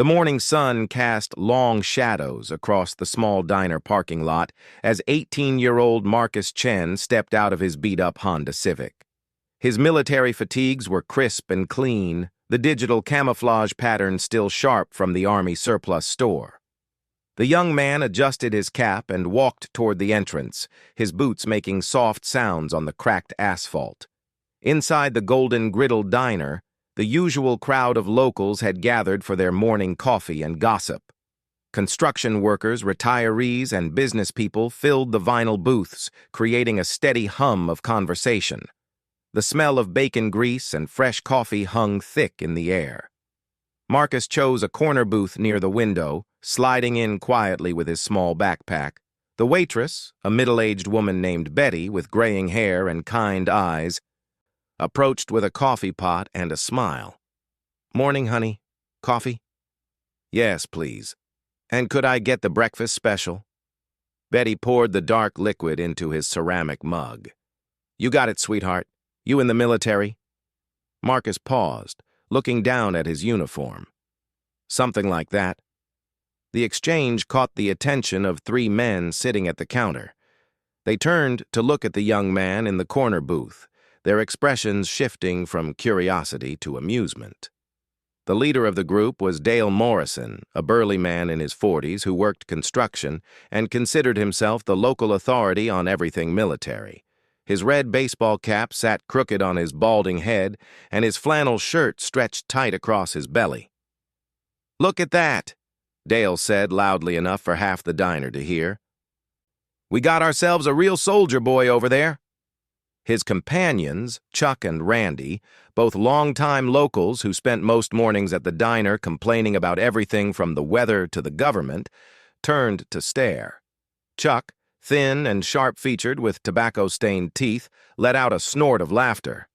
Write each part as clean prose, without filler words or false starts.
The morning sun cast long shadows across the small diner parking lot as 18-year-old Marcus Chen stepped out of his beat-up Honda Civic. His military fatigues were crisp and clean, the digital camouflage pattern still sharp from the Army surplus store. The young man adjusted his cap and walked toward the entrance, his boots making soft sounds on the cracked asphalt. Inside the Golden Griddle diner, the usual crowd of locals had gathered for their morning coffee and gossip. Construction workers, retirees, and business people filled the vinyl booths, creating a steady hum of conversation. The smell of bacon grease and fresh coffee hung thick in the air. Marcus chose a corner booth near the window, sliding in quietly with his small backpack. The waitress, a middle-aged woman named Betty with graying hair and kind eyes, approached with a coffee pot and a smile. "Morning, honey. Coffee?" "Yes, please. And could I get the breakfast special?" Betty poured the dark liquid into his ceramic mug. "You got it, sweetheart. You in the military?" Marcus paused, looking down at his uniform. "Something like that." The exchange caught the attention of three men sitting at the counter. They turned to look at the young man in the corner booth, their expressions shifting from curiosity to amusement. The leader of the group was Dale Morrison, a burly man in his 40s who worked construction and considered himself the local authority on everything military. His red baseball cap sat crooked on his balding head, and his flannel shirt stretched tight across his belly. "Look at that," Dale said loudly enough for half the diner to hear. "We got ourselves a real soldier boy over there." His companions, Chuck and Randy, both longtime locals who spent most mornings at the diner complaining about everything from the weather to the government, turned to stare. Chuck, thin and sharp-featured with tobacco-stained teeth, let out a snort of laughter.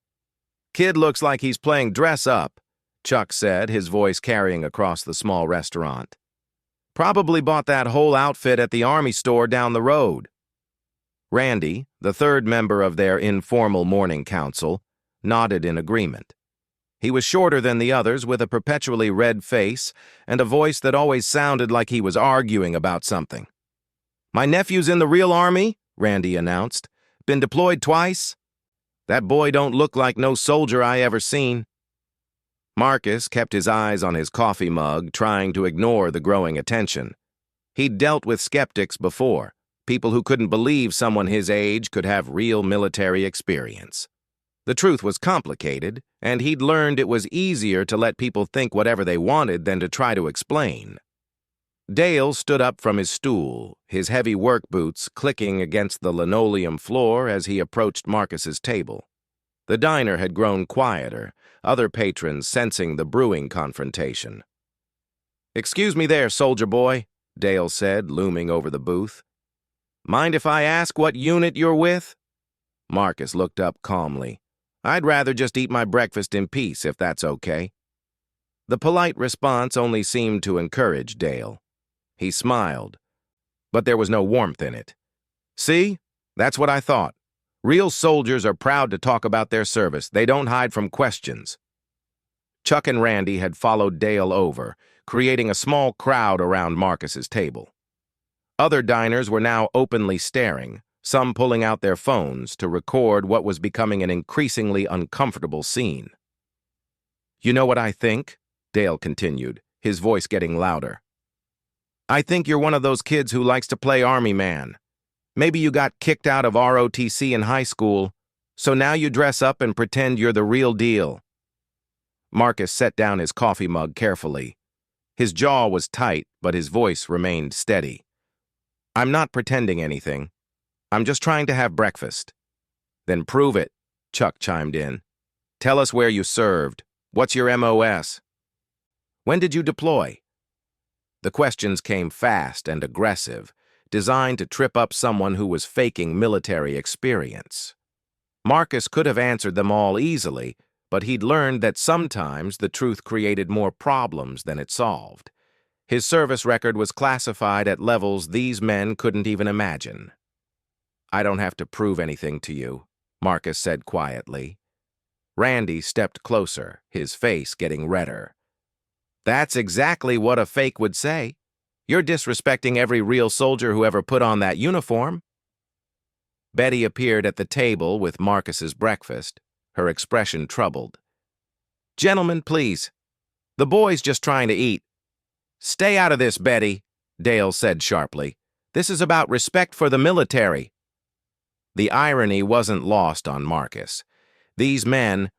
"Kid looks like he's playing dress-up," Chuck said, his voice carrying across the small restaurant. "Probably bought that whole outfit at the Army store down the road." Randy, the third member of their informal morning council, nodded in agreement. He was shorter than the others, with a perpetually red face and a voice that always sounded like he was arguing about something. "My nephew's in the real Army," Randy announced. "Been deployed twice. That boy don't look like no soldier I ever seen." Marcus kept his eyes on his coffee mug, trying to ignore the growing attention. He'd dealt with skeptics before, people who couldn't believe someone his age could have real military experience. The truth was complicated, and he'd learned it was easier to let people think whatever they wanted than to try to explain. Dale stood up from his stool, his heavy work boots clicking against the linoleum floor as he approached Marcus's table. The diner had grown quieter, other patrons sensing the brewing confrontation. "Excuse me there, soldier boy," Dale said, looming over the booth. "Mind if I ask what unit you're with?" Marcus looked up calmly. "I'd rather just eat my breakfast in peace, if that's okay." The polite response only seemed to encourage Dale. He smiled, but there was no warmth in it. "See? That's what I thought. Real soldiers are proud to talk about their service. They don't hide from questions." Chuck and Randy had followed Dale over, creating a small crowd around Marcus's table. Other diners were now openly staring, some pulling out their phones to record what was becoming an increasingly uncomfortable scene. "You know what I think?" Dale continued, his voice getting louder. "I think you're one of those kids who likes to play Army man. Maybe you got kicked out of ROTC in high school, so now you dress up and pretend you're the real deal." Marcus set down his coffee mug carefully. His jaw was tight, but his voice remained steady. "I'm not pretending anything. I'm just trying to have breakfast." "Then prove it," Chuck chimed in. "Tell us where you served. What's your MOS? When did you deploy?" The questions came fast and aggressive, designed to trip up someone who was faking military experience. Marcus could have answered them all easily, but he'd learned that sometimes the truth created more problems than it solved. His service record was classified at levels these men couldn't even imagine. "I don't have to prove anything to you," Marcus said quietly. Randy stepped closer, his face getting redder. That's exactly what a fake would say. You're disrespecting every real soldier who ever put on that uniform. Betty appeared at the table with Marcus's breakfast, her expression troubled. Gentlemen, please. The boy's just trying to eat. Stay out of this, Betty, Dale said sharply. This is about respect for the military. The irony wasn't lost on Marcus. These men,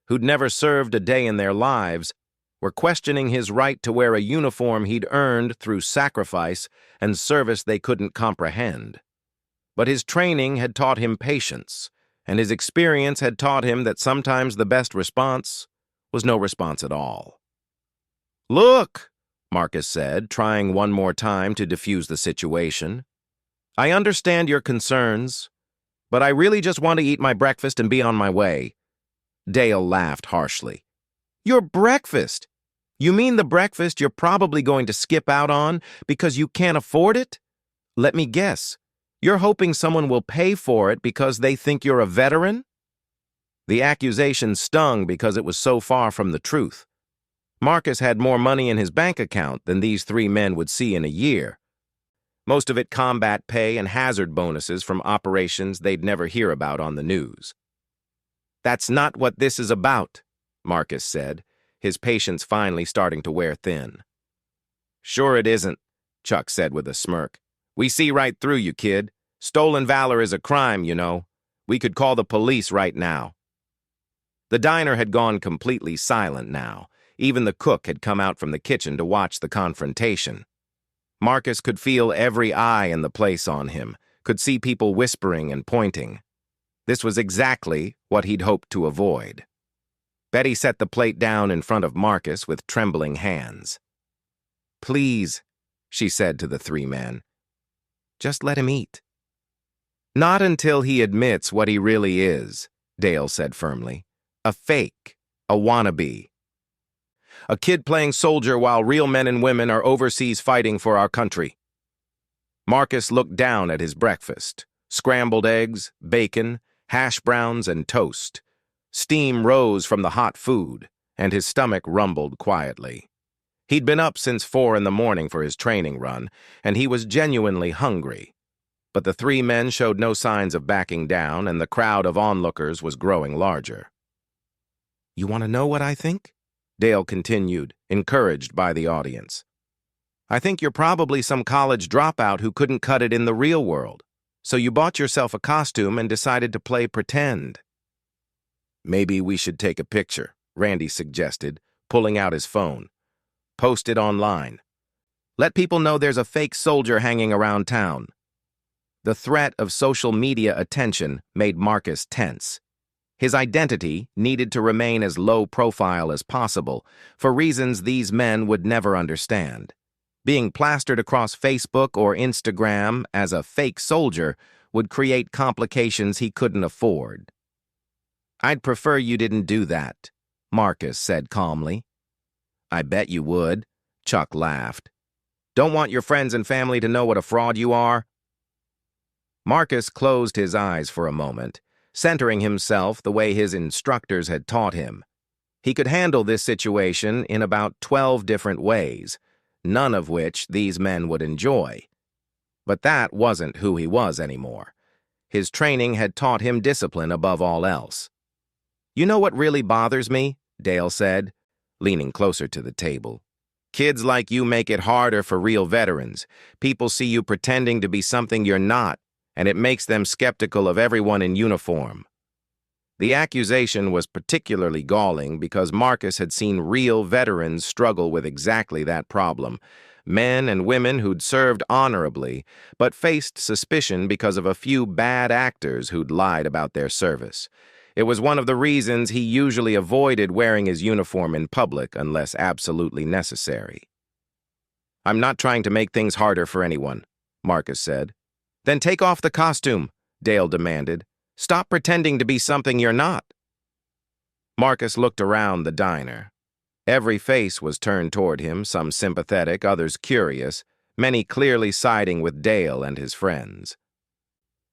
who'd never served a day in their lives, were questioning his right to wear a uniform he'd earned through sacrifice and service they couldn't comprehend. But his training had taught him patience, and his experience had taught him that sometimes the best response was no response at all. Look, Marcus said, trying one more time to defuse the situation. I understand your concerns, but I really just want to eat my breakfast and be on my way. Dale laughed harshly. Your breakfast? You mean the breakfast you're probably going to skip out on because you can't afford it? Let me guess. You're hoping someone will pay for it because they think you're a veteran? The accusation stung because it was so far from the truth. Marcus had more money in his bank account than these three men would see in a year. Most of it combat pay and hazard bonuses from operations they'd never hear about on the news. That's not what this is about, Marcus said, his patience finally starting to wear thin. Sure it isn't, Chuck said with a smirk. We see right through you, kid. Stolen valor is a crime, you know. We could call the police right now. The diner had gone completely silent now. Even the cook had come out from the kitchen to watch the confrontation. Marcus could feel every eye in the place on him, could see people whispering and pointing. This was exactly what he'd hoped to avoid. Betty set the plate down in front of Marcus with trembling hands. Please, she said to the three men, just let him eat. Not until he admits what he really is, Dale said firmly. A fake, a wannabe. A kid playing soldier while real men and women are overseas fighting for our country. Marcus looked down at his breakfast. Scrambled eggs, bacon, hash browns, and toast. Steam rose from the hot food, and his stomach rumbled quietly. He'd been up since 4 a.m. for his training run, and he was genuinely hungry. But the three men showed no signs of backing down, and the crowd of onlookers was growing larger. You want to know what I think? Dale continued, encouraged by the audience. I think you're probably some college dropout who couldn't cut it in the real world, so you bought yourself a costume and decided to play pretend. Maybe we should take a picture, Randy suggested, pulling out his phone. Post it online. Let people know there's a fake soldier hanging around town. The threat of social media attention made Marcus tense. His identity needed to remain as low profile as possible for reasons these men would never understand. Being plastered across Facebook or Instagram as a fake soldier would create complications he couldn't afford. I'd prefer you didn't do that, Marcus said calmly. I bet you would, Chuck laughed. Don't want your friends and family to know what a fraud you are? Marcus closed his eyes for a moment, centering himself the way his instructors had taught him. He could handle this situation in about 12 different ways, none of which these men would enjoy. But that wasn't who he was anymore. His training had taught him discipline above all else. You know what really bothers me? Dale said, leaning closer to the table. Kids like you make it harder for real veterans. People see you pretending to be something you're not, and it makes them skeptical of everyone in uniform. The accusation was particularly galling because Marcus had seen real veterans struggle with exactly that problem, men and women who'd served honorably, but faced suspicion because of a few bad actors who'd lied about their service. It was one of the reasons he usually avoided wearing his uniform in public unless absolutely necessary. I'm not trying to make things harder for anyone, Marcus said. Then take off the costume, Dale demanded. Stop pretending to be something you're not. Marcus looked around the diner. Every face was turned toward him, some sympathetic, others curious, many clearly siding with Dale and his friends.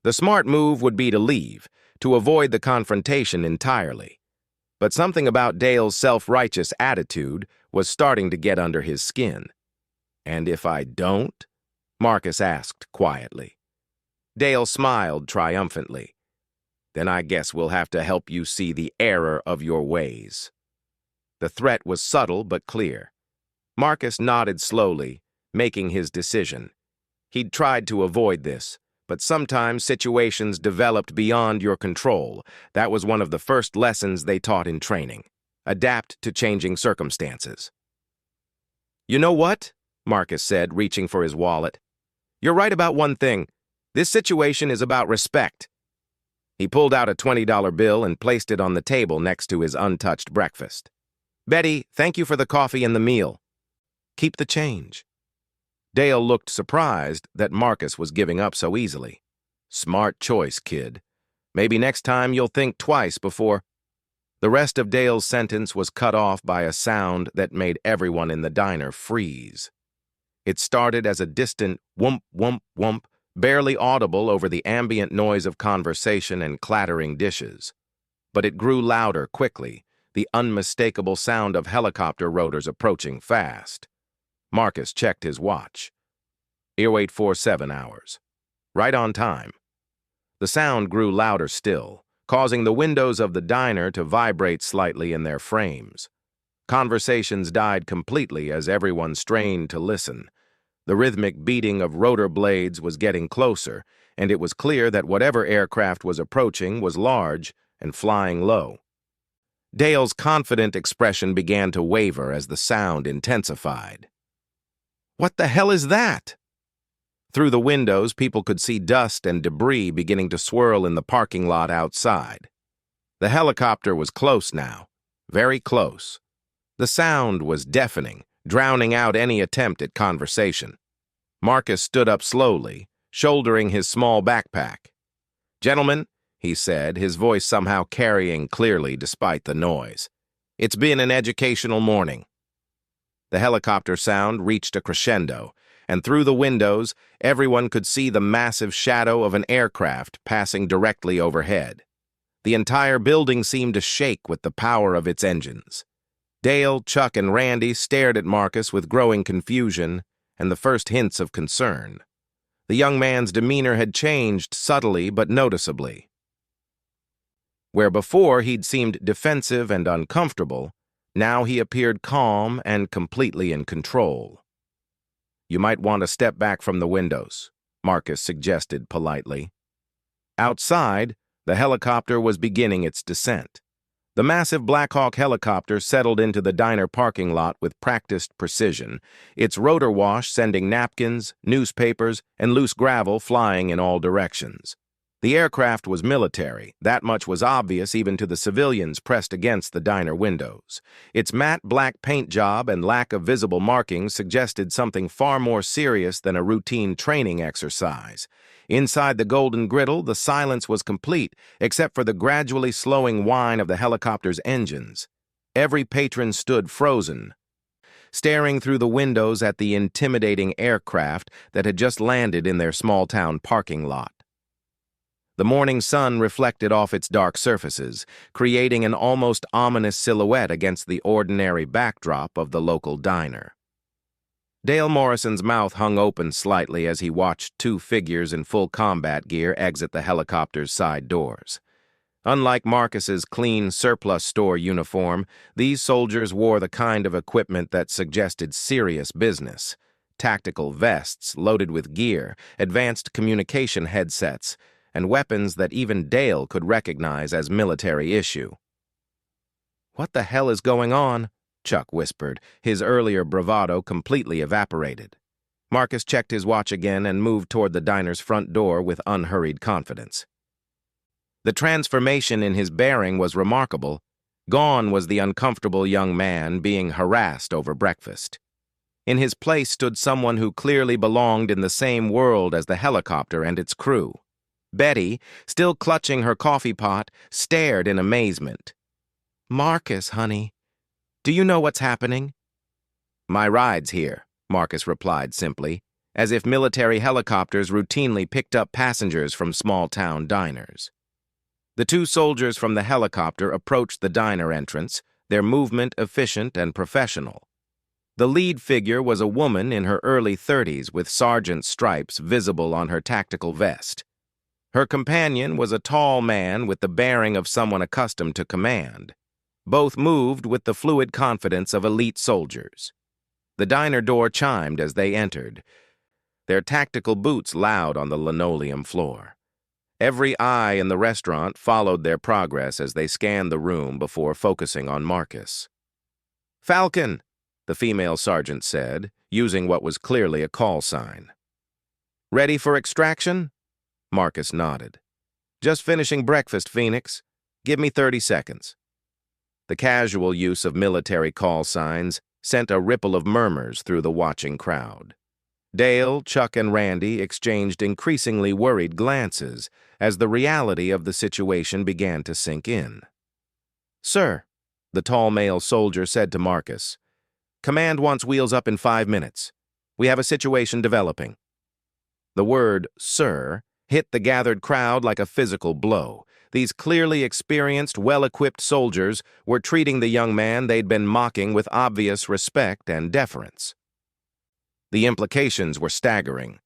The smart move would be to leave, to avoid the confrontation entirely. but something about Dale's self-righteous attitude was starting to get under his skin. "And if I don't?" Marcus asked quietly. Dale smiled triumphantly. "Then I guess we'll have to help you see the error of your ways." The threat was subtle but clear. Marcus nodded slowly, making his decision. He'd tried to avoid this, but sometimes situations developed beyond your control. That was one of the first lessons they taught in training. Adapt to changing circumstances. "You know what?" Marcus said, reaching for his wallet. "You're right about one thing. This situation is about respect." He pulled out a $20 bill and placed it on the table next to his untouched breakfast. "Betty, thank you for the coffee and the meal. Keep the change." Dale looked surprised that Marcus was giving up so easily. "Smart choice, kid. Maybe next time you'll think twice before—" The rest of Dale's sentence was cut off by a sound that made everyone in the diner freeze. It started as a distant whoomp, whoomp, whoomp, barely audible over the ambient noise of conversation and clattering dishes. But it grew louder quickly, the unmistakable sound of helicopter rotors approaching fast. Marcus checked his watch. 0847 hours. Right on time. The sound grew louder still, causing the windows of the diner to vibrate slightly in their frames. Conversations died completely as everyone strained to listen. The rhythmic beating of rotor blades was getting closer, and it was clear that whatever aircraft was approaching was large and flying low. Dale's confident expression began to waver as the sound intensified. "What the hell is that?" Through the windows, people could see dust and debris beginning to swirl in the parking lot outside. The helicopter was close now, very close. The sound was deafening, drowning out any attempt at conversation. Marcus stood up slowly, shouldering his small backpack. "Gentlemen," he said, his voice somehow carrying clearly despite the noise, "it's been an educational morning." The helicopter sound reached a crescendo, and through the windows, everyone could see the massive shadow of an aircraft passing directly overhead. The entire building seemed to shake with the power of its engines. Dale, Chuck, and Randy stared at Marcus with growing confusion and the first hints of concern. The young man's demeanor had changed subtly but noticeably. Where before he'd seemed defensive and uncomfortable, now he appeared calm and completely in control. "You might want to step back from the windows," Marcus suggested politely. Outside, the helicopter was beginning its descent. The massive Black Hawk helicopter settled into the diner parking lot with practiced precision, its rotor wash sending napkins, newspapers, and loose gravel flying in all directions. The aircraft was military. That much was obvious even to the civilians pressed against the diner windows. Its matte black paint job and lack of visible markings suggested something far more serious than a routine training exercise. Inside the golden griddle, the silence was complete, except for the gradually slowing whine of the helicopter's engines. Every patron stood frozen, staring through the windows at the intimidating aircraft that had just landed in their small-town parking lot. The morning sun reflected off its dark surfaces, creating an almost ominous silhouette against the ordinary backdrop of the local diner. Dale Morrison's mouth hung open slightly as he watched two figures in full combat gear exit the helicopter's side doors. Unlike Marcus's clean surplus store uniform, these soldiers wore the kind of equipment that suggested serious business. Tactical vests loaded with gear, advanced communication headsets, and weapons that even Dale could recognize as military issue. "What the hell is going on?" Chuck whispered, his earlier bravado completely evaporated. Marcus checked his watch again and moved toward the diner's front door with unhurried confidence. The transformation in his bearing was remarkable. Gone was the uncomfortable young man being harassed over breakfast. In his place stood someone who clearly belonged in the same world as the helicopter and its crew. Betty, still clutching her coffee pot, stared in amazement. "Marcus, honey, do you know what's happening?" "My ride's here," Marcus replied simply, as if military helicopters routinely picked up passengers from small-town diners. The two soldiers from the helicopter approached the diner entrance, their movement efficient and professional. The lead figure was a woman in her early 30s with sergeant stripes visible on her tactical vest. Her companion was a tall man with the bearing of someone accustomed to command. Both moved with the fluid confidence of elite soldiers. The diner door chimed as they entered, their tactical boots loud on the linoleum floor. Every eye in the restaurant followed their progress as they scanned the room before focusing on Marcus. "Falcon," the female sergeant said, using what was clearly a call sign. "Ready for extraction?" Marcus nodded. "Just finishing breakfast, Phoenix. Give me 30 seconds. The casual use of military call signs sent a ripple of murmurs through the watching crowd. Dale, Chuck, and Randy exchanged increasingly worried glances as the reality of the situation began to sink in. "Sir," the tall male soldier said to Marcus, "Command wants wheels up in 5 minutes. We have a situation developing." The word, "sir," hit the gathered crowd like a physical blow. These clearly experienced, well-equipped soldiers were treating the young man they'd been mocking with obvious respect and deference. The implications were staggering.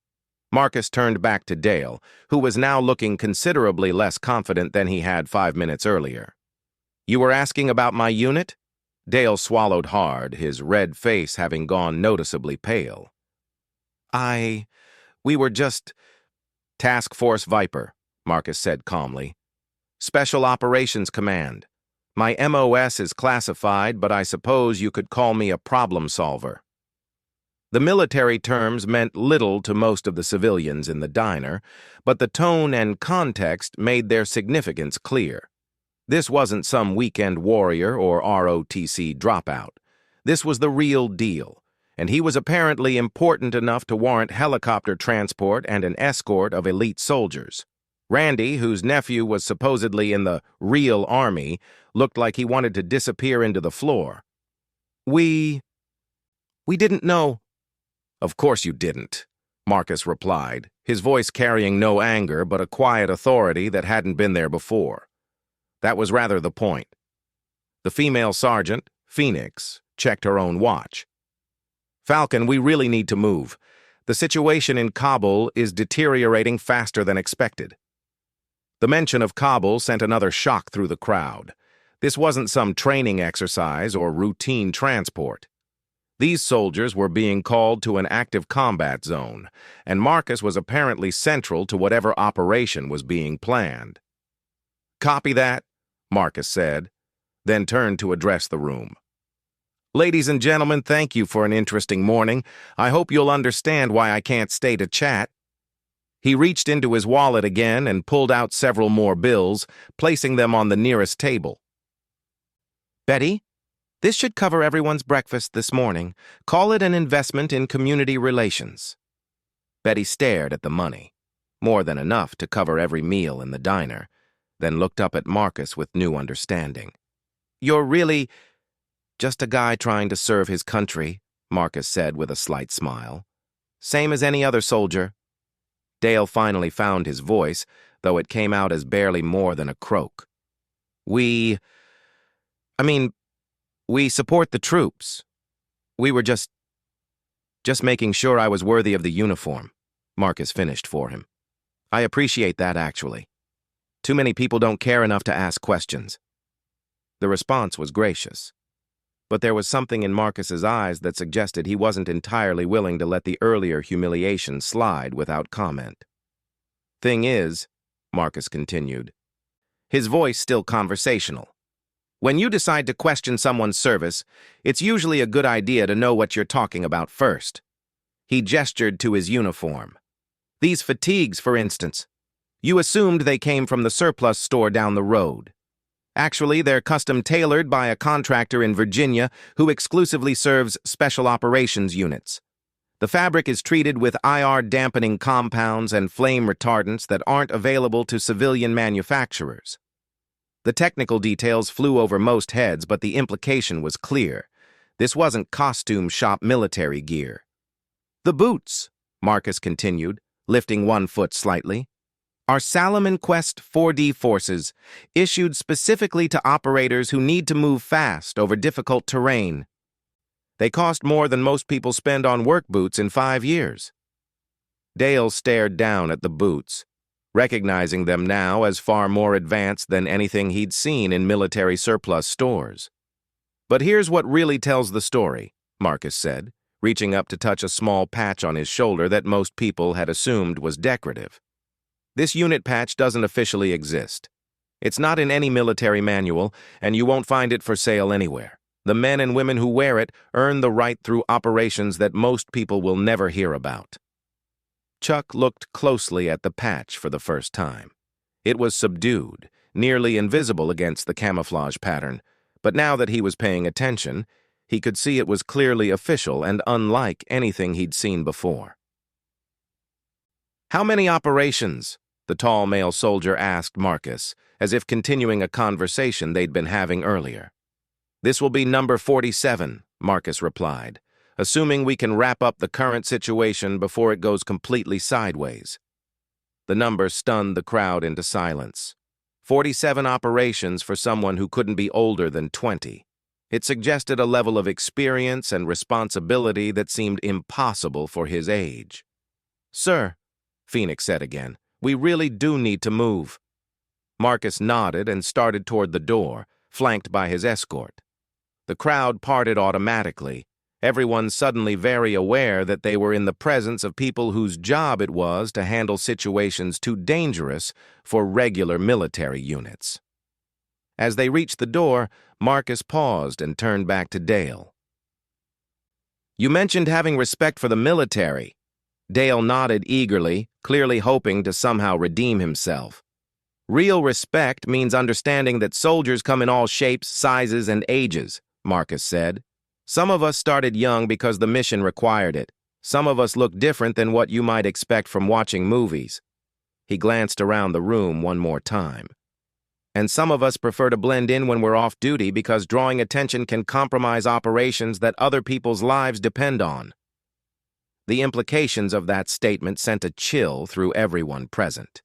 Marcus turned back to Dale, who was now looking considerably less confident than he had 5 minutes earlier. "You were asking about my unit?" Dale swallowed hard, his red face having gone noticeably pale. We were just—" "Task Force Viper," Marcus said calmly. "Special Operations Command. My MOS is classified, but I suppose you could call me a problem solver." The military terms meant little to most of the civilians in the diner, but the tone and context made their significance clear. This wasn't some weekend warrior or ROTC dropout. This was the real deal, and he was apparently important enough to warrant helicopter transport and an escort of elite soldiers. Randy, whose nephew was supposedly in the real army, looked like he wanted to disappear into the floor. We didn't know." "Of course you didn't," Marcus replied, his voice carrying no anger but a quiet authority that hadn't been there before. That was rather the point. The female sergeant, Phoenix, checked her own watch. "Falcon, we really need to move. The situation in Kabul is deteriorating faster than expected." The mention of Kabul sent another shock through the crowd. This wasn't some training exercise or routine transport. These soldiers were being called to an active combat zone, and Marcus was apparently central to whatever operation was being planned. "Copy that," Marcus said, then turned to address the room. "Ladies and gentlemen, thank you for an interesting morning. I hope you'll understand why I can't stay to chat." He reached into his wallet again and pulled out several more bills, placing them on the nearest table. "Betty, this should cover everyone's breakfast this morning. Call it an investment in community relations." Betty stared at the money, more than enough to cover every meal in the diner, then looked up at Marcus with new understanding. "You're really—" "Just a guy trying to serve his country," Marcus said with a slight smile. "Same as any other soldier." Dale finally found his voice, though it came out as barely more than a croak. We support the troops. We were just making sure I was worthy of the uniform," Marcus finished for him. "I appreciate that, actually. Too many people don't care enough to ask questions." The response was gracious, but there was something in Marcus's eyes that suggested he wasn't entirely willing to let the earlier humiliation slide without comment. "Thing is," Marcus continued, his voice still conversational, "when you decide to question someone's service, it's usually a good idea to know what you're talking about first." He gestured to his uniform. "These fatigues, for instance. You assumed they came from the surplus store down the road. Actually, they're custom-tailored by a contractor in Virginia who exclusively serves special operations units. The fabric is treated with IR-dampening compounds and flame retardants that aren't available to civilian manufacturers." The technical details flew over most heads, but the implication was clear. This wasn't costume shop military gear. "The boots," Marcus continued, lifting one foot slightly. are Salomon Quest 4D forces, issued specifically to operators who need to move fast over difficult terrain. They cost more than most people spend on work boots in 5 years. Dale stared down at the boots, recognizing them now as far more advanced than anything he'd seen in military surplus stores. But here's what really tells the story, Marcus said, reaching up to touch a small patch on his shoulder that most people had assumed was decorative. This unit patch doesn't officially exist. It's not in any military manual, and you won't find it for sale anywhere. The men and women who wear it earn the right through operations that most people will never hear about. Chuck looked closely at the patch for the first time. It was subdued, nearly invisible against the camouflage pattern, but now that he was paying attention, he could see it was clearly official and unlike anything he'd seen before. "How many operations?" the tall male soldier asked Marcus, as if continuing a conversation they'd been having earlier. "This will be number 47, Marcus replied, "assuming we can wrap up the current situation before it goes completely sideways." The number stunned the crowd into silence. 47 operations for someone who couldn't be older than 20. It suggested a level of experience and responsibility that seemed impossible for his age. "Sir," Phoenix said again, "we really do need to move." Marcus nodded and started toward the door, flanked by his escort. The crowd parted automatically, everyone suddenly very aware that they were in the presence of people whose job it was to handle situations too dangerous for regular military units. As they reached the door, Marcus paused and turned back to Dale. "You mentioned having respect for the military." Dale nodded eagerly, clearly hoping to somehow redeem himself. "Real respect means understanding that soldiers come in all shapes, sizes, and ages," Marcus said. "Some of us started young because the mission required it. Some of us look different than what you might expect from watching movies." He glanced around the room one more time. "And some of us prefer to blend in when we're off duty because drawing attention can compromise operations that other people's lives depend on." The implications of that statement sent a chill through everyone present.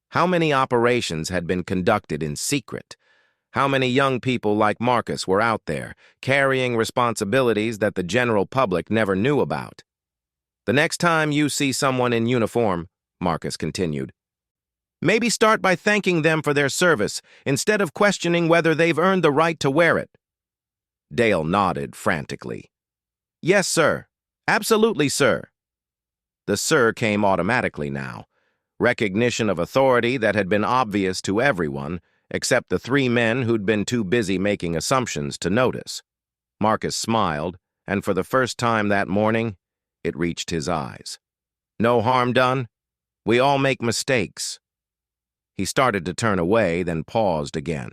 How many operations had been conducted in secret? How many young people like Marcus were out there, carrying responsibilities that the general public never knew about? "The next time you see someone in uniform," Marcus continued, "maybe start by thanking them for their service, instead of questioning whether they've earned the right to wear it." Dale nodded frantically. "Yes, sir. Absolutely, sir." The "sir" came automatically now, recognition of authority that had been obvious to everyone, except the 3 men who'd been too busy making assumptions to notice. Marcus smiled, and for the first time that morning, it reached his eyes. "No harm done? We all make mistakes." He started to turn away, then paused again.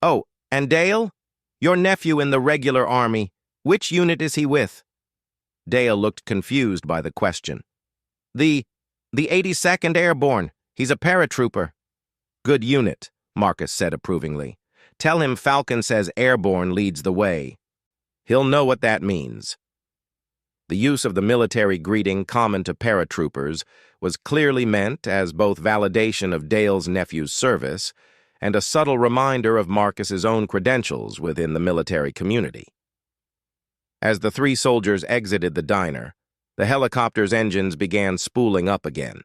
"Oh, and Dale? Your nephew in the regular army. Which unit is he with?" Dale looked confused by the question. The 82nd Airborne. He's a paratrooper." "Good unit," Marcus said approvingly. "Tell him Falcon says Airborne leads the way. He'll know what that means." The use of the military greeting common to paratroopers was clearly meant as both validation of Dale's nephew's service and a subtle reminder of Marcus's own credentials within the military community. As the 3 soldiers exited the diner, the helicopter's engines began spooling up again.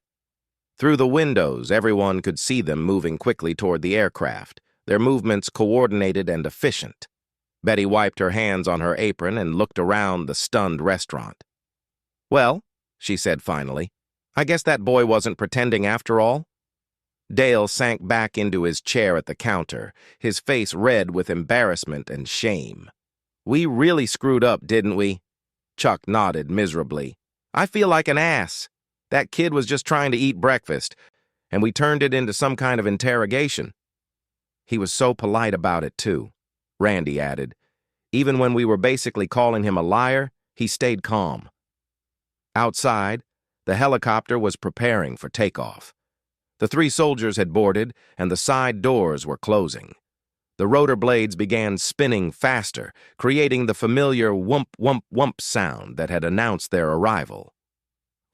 Through the windows, everyone could see them moving quickly toward the aircraft, their movements coordinated and efficient. Betty wiped her hands on her apron and looked around the stunned restaurant. "Well," she said finally, "I guess that boy wasn't pretending after all." Dale sank back into his chair at the counter, his face red with embarrassment and shame. "We really screwed up, didn't we?" Chuck nodded miserably. "I feel like an ass. That kid was just trying to eat breakfast, and we turned it into some kind of interrogation." "He was so polite about it, too," Randy added. "Even when we were basically calling him a liar, he stayed calm." Outside, the helicopter was preparing for takeoff. The 3 soldiers had boarded, and the side doors were closing. The rotor blades began spinning faster, creating the familiar whump, whump, whump sound that had announced their arrival.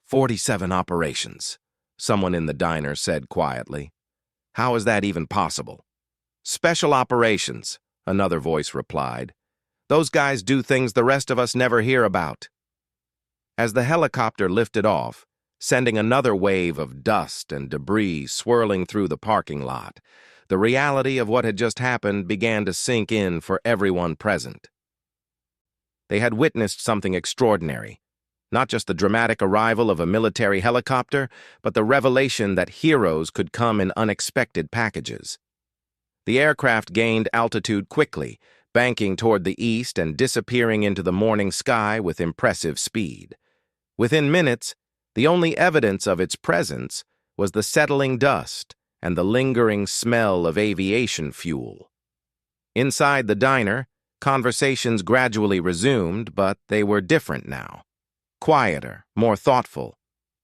47 operations. someone in the diner said quietly. "How is that even possible?" "Special operations," another voice replied. "Those guys do things the rest of us never hear about." As the helicopter lifted off, sending another wave of dust and debris swirling through the parking lot, the reality of what had just happened began to sink in for everyone present. They had witnessed something extraordinary. Not just the dramatic arrival of a military helicopter, but the revelation that heroes could come in unexpected packages. The aircraft gained altitude quickly, banking toward the east and disappearing into the morning sky with impressive speed. Within minutes, the only evidence of its presence was the settling dust and the lingering smell of aviation fuel. Inside the diner, conversations gradually resumed, but they were different now. Quieter, more thoughtful.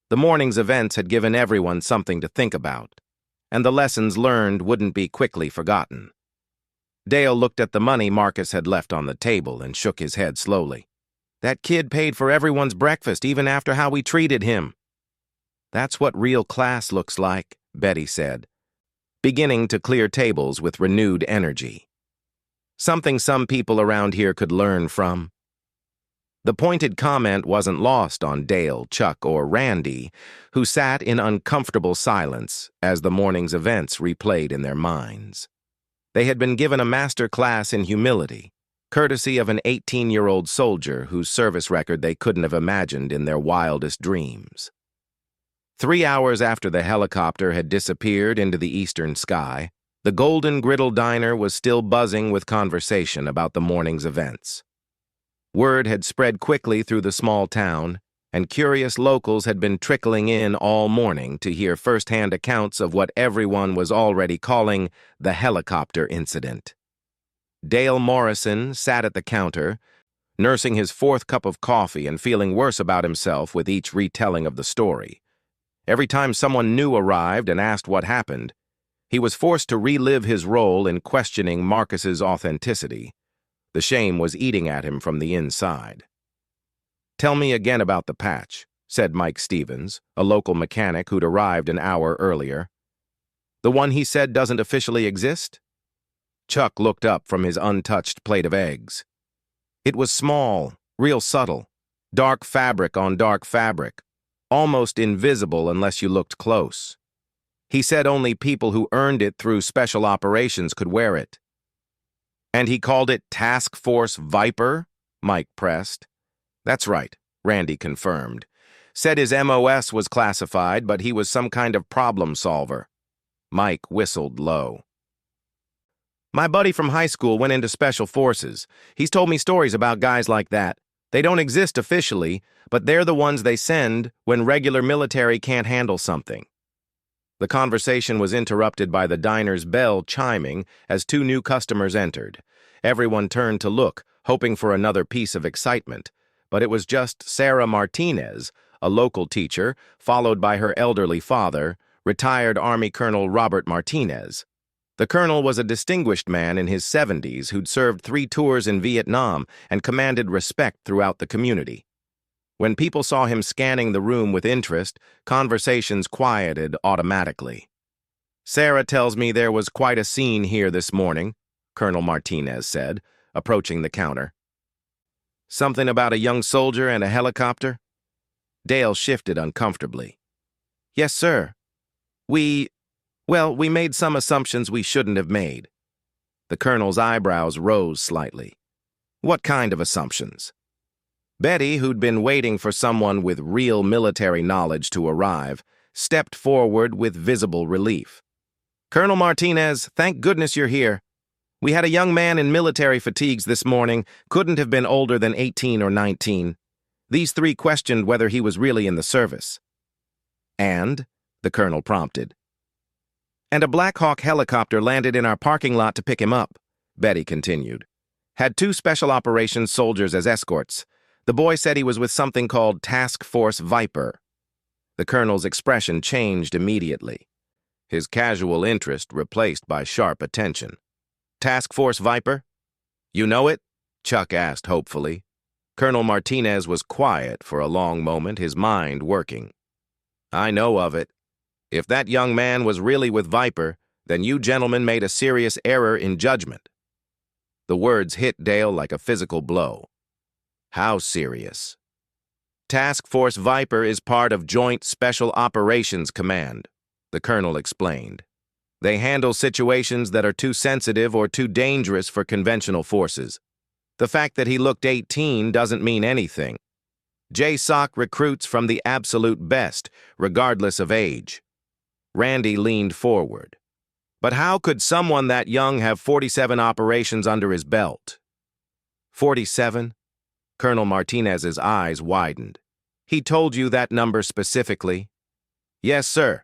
The morning's events had given everyone something to think about, and the lessons learned wouldn't be quickly forgotten. Dale looked at the money Marcus had left on the table and shook his head slowly. "That kid paid for everyone's breakfast, even after how we treated him." "That's what real class looks like," Betty said, beginning to clear tables with renewed energy. "Something some people around here could learn from." The pointed comment wasn't lost on Dale, Chuck, or Randy, who sat in uncomfortable silence as the morning's events replayed in their minds. They had been given a master class in humility, courtesy of an 18-year-old soldier whose service record they couldn't have imagined in their wildest dreams. 3 hours after the helicopter had disappeared into the eastern sky, the Golden Griddle Diner was still buzzing with conversation about the morning's events. Word had spread quickly through the small town, and curious locals had been trickling in all morning to hear first-hand accounts of what everyone was already calling the helicopter incident. Dale Morrison sat at the counter, nursing his 4th cup of coffee and feeling worse about himself with each retelling of the story. Every time someone new arrived and asked what happened, he was forced to relive his role in questioning Marcus's authenticity. The shame was eating at him from the inside. "Tell me again about the patch," said Mike Stevens, a local mechanic who'd arrived an hour earlier. "The one he said doesn't officially exist?" Chuck looked up from his untouched plate of eggs. "It was small, real subtle, dark fabric on dark fabric, almost invisible unless you looked close. He said only people who earned it through special operations could wear it." "And he called it Task Force Viper?" Mike pressed. "That's right," Randy confirmed. "Said his MOS was classified, but he was some kind of problem solver." Mike whistled low. "My buddy from high school went into Special Forces. He's told me stories about guys like that. They don't exist officially, but they're the ones they send when regular military can't handle something." The conversation was interrupted by the diner's bell chiming as 2 new customers entered. Everyone turned to look, hoping for another piece of excitement, but it was just Sarah Martinez, a local teacher, followed by her elderly father, retired Army Colonel Robert Martinez. The colonel was a distinguished man in his 70s who'd served 3 tours in Vietnam and commanded respect throughout the community. When people saw him scanning the room with interest, conversations quieted automatically. "Sarah tells me there was quite a scene here this morning," Colonel Martinez said, approaching the counter. "Something about a young soldier and a helicopter?" Dale shifted uncomfortably. "Yes, sir. We made some assumptions we shouldn't have made." The colonel's eyebrows rose slightly. "What kind of assumptions?" Betty, who'd been waiting for someone with real military knowledge to arrive, stepped forward with visible relief. "Colonel Martinez, thank goodness you're here. We had a young man in military fatigues this morning, couldn't have been older than 18 or 19. These 3 questioned whether he was really in the service." "And?" the colonel prompted. "And a Black Hawk helicopter landed in our parking lot to pick him up," Betty continued. "Had 2 special operations soldiers as escorts. The boy said he was with something called Task Force Viper." The colonel's expression changed immediately, his casual interest replaced by sharp attention. "Task Force Viper? You know it?" Chuck asked hopefully. Colonel Martinez was quiet for a long moment, his mind working. "I know of it. If that young man was really with Viper, then you gentlemen made a serious error in judgment. The words hit Dale like a physical blow. How serious? Task Force Viper is part of Joint Special Operations Command, the colonel explained. They handle situations that are too sensitive or too dangerous for conventional forces. The fact that he looked 18 doesn't mean anything. JSOC recruits from the absolute best, regardless of age. Randy leaned forward. But how could someone that young have 47 operations under his belt? 47? Colonel Martinez's eyes widened. He told you that number specifically? Yes, sir.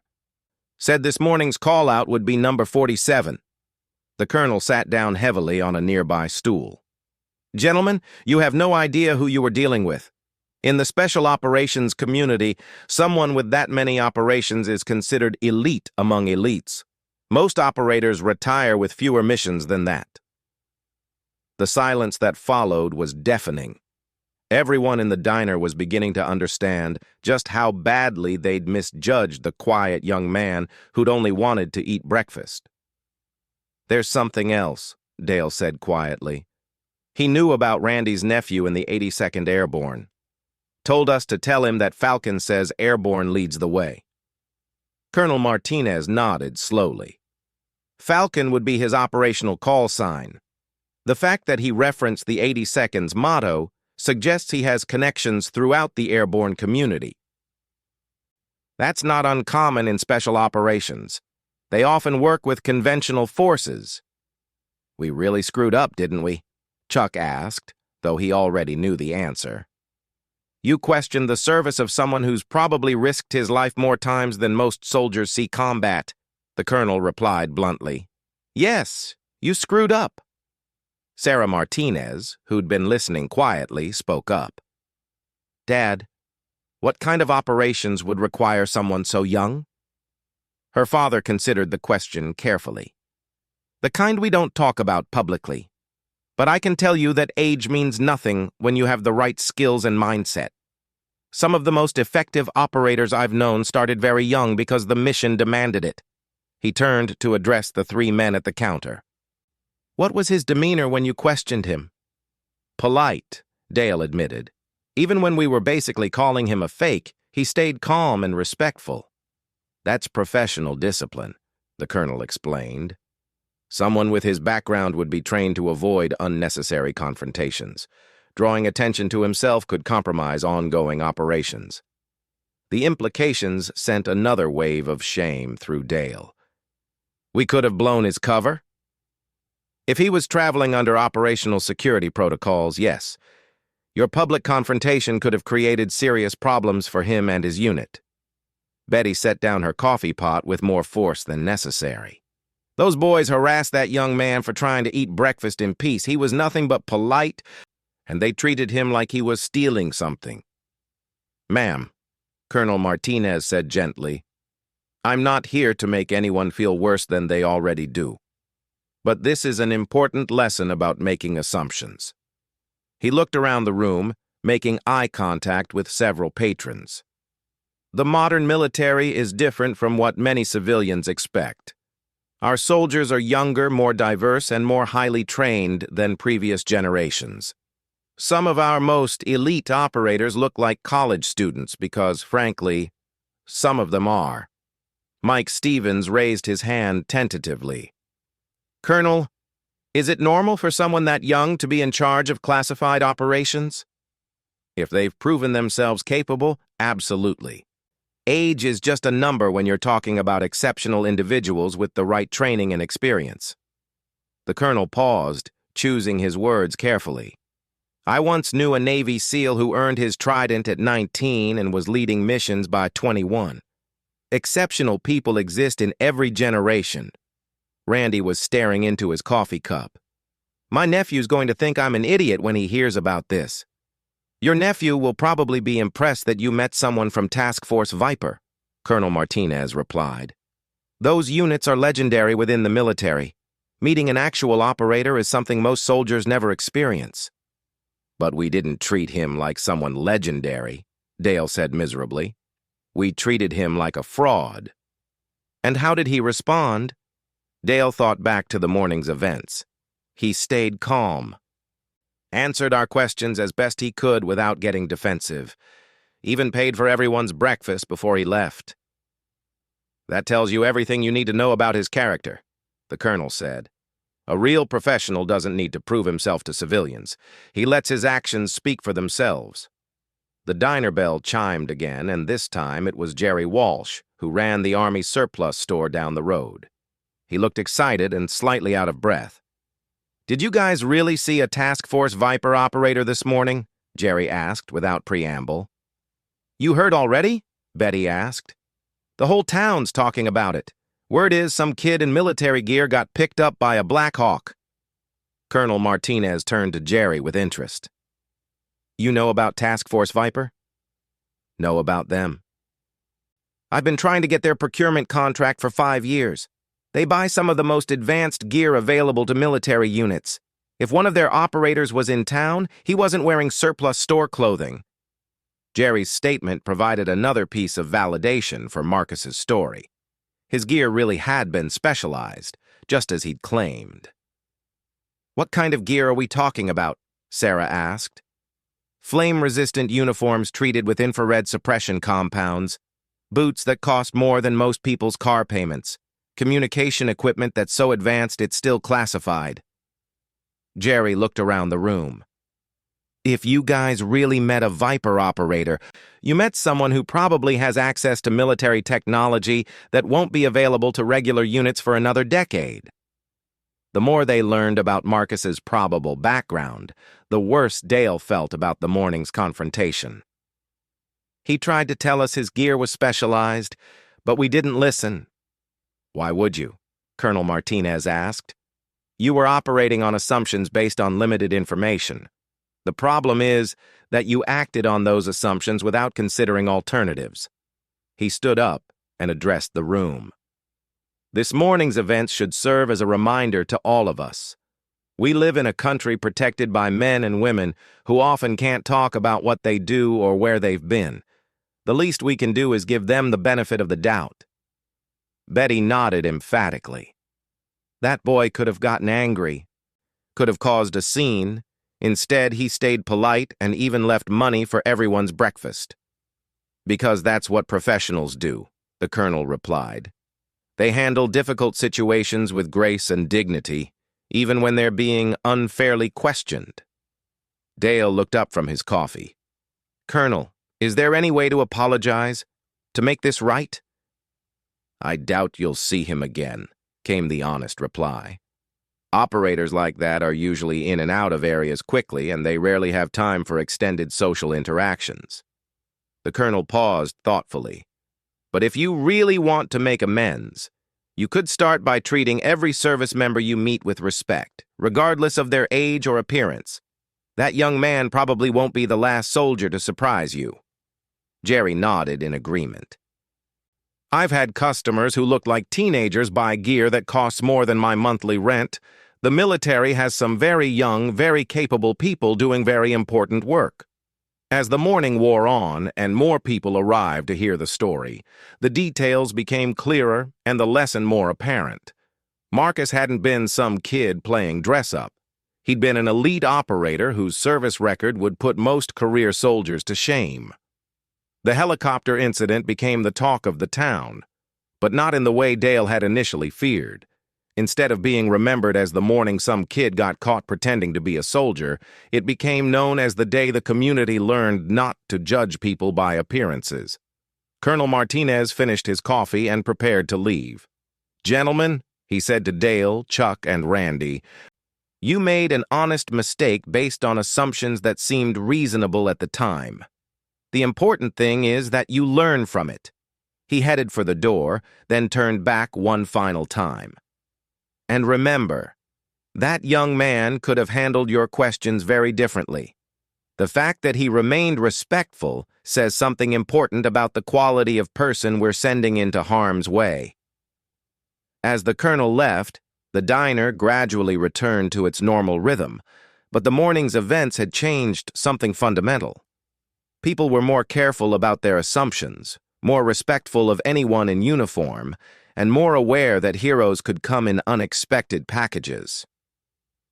Said this morning's call-out would be number 47. The colonel sat down heavily on a nearby stool. Gentlemen, you have no idea who you were dealing with. In the special operations community, someone with that many operations is considered elite among elites. Most operators retire with fewer missions than that. The silence that followed was deafening. Everyone in the diner was beginning to understand just how badly they'd misjudged the quiet young man who'd only wanted to eat breakfast. There's something else, Dale said quietly. He knew about Randy's nephew in the 82nd Airborne. Told us to tell him that Falcon says Airborne leads the way. Colonel Martinez nodded slowly. Falcon would be his operational call sign. The fact that he referenced the 82nd's motto suggests he has connections throughout the airborne community. That's not uncommon in special operations. They often work with conventional forces. We really screwed up, didn't we? Chuck asked, though he already knew the answer. You questioned the service of someone who's probably risked his life more times than most soldiers see combat, the colonel replied bluntly. Yes, you screwed up. Sarah Martinez, who'd been listening quietly, spoke up. Dad, what kind of operations would require someone so young? Her father considered the question carefully. The kind we don't talk about publicly. But I can tell you that age means nothing when you have the right skills and mindset. Some of the most effective operators I've known started very young because the mission demanded it. He turned to address the three men at the counter. What was his demeanor when you questioned him? Polite, Dale admitted. Even when we were basically calling him a fake, he stayed calm and respectful. That's professional discipline, the colonel explained. Someone with his background would be trained to avoid unnecessary confrontations. Drawing attention to himself could compromise ongoing operations. The implications sent another wave of shame through Dale. We could have blown his cover? If he was traveling under operational security protocols, yes. Your public confrontation could have created serious problems for him and his unit. Betty set down her coffee pot with more force than necessary. Those boys harassed that young man for trying to eat breakfast in peace. He was nothing but polite, and they treated him like he was stealing something. Ma'am, Colonel Martinez said gently, I'm not here to make anyone feel worse than they already do. But this is an important lesson about making assumptions. He looked around the room, making eye contact with several patrons. The modern military is different from what many civilians expect. Our soldiers are younger, more diverse, and more highly trained than previous generations. Some of our most elite operators look like college students because, frankly, some of them are. Mike Stevens raised his hand tentatively. Colonel, is it normal for someone that young to be in charge of classified operations? If they've proven themselves capable, absolutely. Age is just a number when you're talking about exceptional individuals with the right training and experience. The colonel paused, choosing his words carefully. I once knew a Navy SEAL who earned his trident at 19 and was leading missions by 21. Exceptional people exist in every generation. Randy was staring into his coffee cup. My nephew's going to think I'm an idiot when he hears about this. Your nephew will probably be impressed that you met someone from Task Force Viper, Colonel Martinez replied. Those units are legendary within the military. Meeting an actual operator is something most soldiers never experience. But we didn't treat him like someone legendary, Dale said miserably. We treated him like a fraud. And how did he respond? Dale thought back to the morning's events. He stayed calm, answered our questions as best he could without getting defensive, even paid for everyone's breakfast before he left. That tells you everything you need to know about his character, the colonel said. A real professional doesn't need to prove himself to civilians. He lets his actions speak for themselves. The diner bell chimed again, and this time it was Jerry Walsh, who ran the Army surplus store down the road. He looked excited and slightly out of breath. "Did you guys really see a Task Force Viper operator this morning?" Jerry asked without preamble. "You heard already?" Betty asked. "The whole town's talking about it. Word is some kid in military gear got picked up by a Black Hawk." Colonel Martinez turned to Jerry with interest. "You know about Task Force Viper?" "Know about them. I've been trying to get their procurement contract for 5 years. They buy some of the most advanced gear available to military units. If one of their operators was in town, he wasn't wearing surplus store clothing." Jerry's statement provided another piece of validation for Marcus's story. His gear really had been specialized, just as he'd claimed. "What kind of gear are we talking about?" Sarah asked. "Flame-resistant uniforms treated with infrared suppression compounds, boots that cost more than most people's car payments, communication equipment that's so advanced it's still classified." Jerry looked around the room. "If you guys really met a Viper operator, you met someone who probably has access to military technology that won't be available to regular units for another decade." The more they learned about Marcus's probable background, the worse Dale felt about the morning's confrontation. "He tried to tell us his gear was specialized, but we didn't listen." "Why would you?" Colonel Martinez asked. "You were operating on assumptions based on limited information. The problem is that you acted on those assumptions without considering alternatives." He stood up and addressed the room. "This morning's events should serve as a reminder to all of us. We live in a country protected by men and women who often can't talk about what they do or where they've been. The least we can do is give them the benefit of the doubt." Betty nodded emphatically. "That boy could have gotten angry, could have caused a scene. Instead, he stayed polite and even left money for everyone's breakfast." "Because that's what professionals do," the colonel replied. "They handle difficult situations with grace and dignity, even when they're being unfairly questioned." Dale looked up from his coffee. "Colonel, is there any way to apologize? To make this right?" "I doubt you'll see him again," came the honest reply. "Operators like that are usually in and out of areas quickly, and they rarely have time for extended social interactions." The colonel paused thoughtfully. "But if you really want to make amends, you could start by treating every service member you meet with respect, regardless of their age or appearance. That young man probably won't be the last soldier to surprise you." Jerry nodded in agreement. "I've had customers who look like teenagers buy gear that costs more than my monthly rent. The military has some very young, very capable people doing very important work." As the morning wore on and more people arrived to hear the story, the details became clearer and the lesson more apparent. Marcus hadn't been some kid playing dress-up. He'd been an elite operator whose service record would put most career soldiers to shame. The helicopter incident became the talk of the town, but not in the way Dale had initially feared. Instead of being remembered as the morning some kid got caught pretending to be a soldier, it became known as the day the community learned not to judge people by appearances. Colonel Martinez finished his coffee and prepared to leave. "Gentlemen," he said to Dale, Chuck, and Randy, "you made an honest mistake based on assumptions that seemed reasonable at the time. The important thing is that you learn from it." He headed for the door, then turned back one final time. "And remember, that young man could have handled your questions very differently. The fact that he remained respectful says something important about the quality of person we're sending into harm's way." As the colonel left, the diner gradually returned to its normal rhythm, but the morning's events had changed something fundamental. People were more careful about their assumptions, more respectful of anyone in uniform, and more aware that heroes could come in unexpected packages.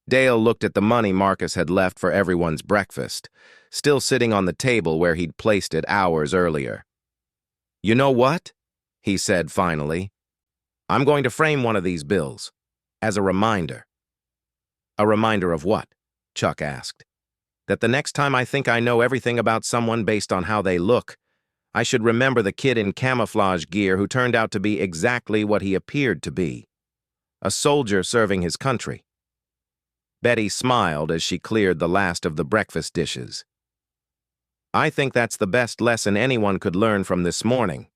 Dale looked at the money Marcus had left for everyone's breakfast, still sitting on the table where he'd placed it hours earlier. "You know what?" he said finally. "I'm going to frame one of these bills, as a reminder." "A reminder of what?" Chuck asked. "That the next time I think I know everything about someone based on how they look, I should remember the kid in camouflage gear who turned out to be exactly what he appeared to be. A soldier serving his country." Betty smiled as she cleared the last of the breakfast dishes. "I think that's the best lesson anyone could learn from this morning."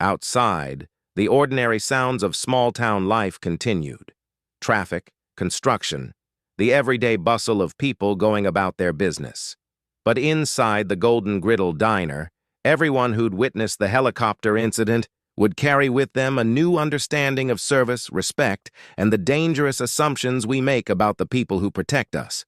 Outside, the ordinary sounds of small-town life continued. Traffic, construction, the everyday bustle of people going about their business. But inside the Golden Griddle diner, everyone who'd witnessed the helicopter incident would carry with them a new understanding of service, respect, and the dangerous assumptions we make about the people who protect us.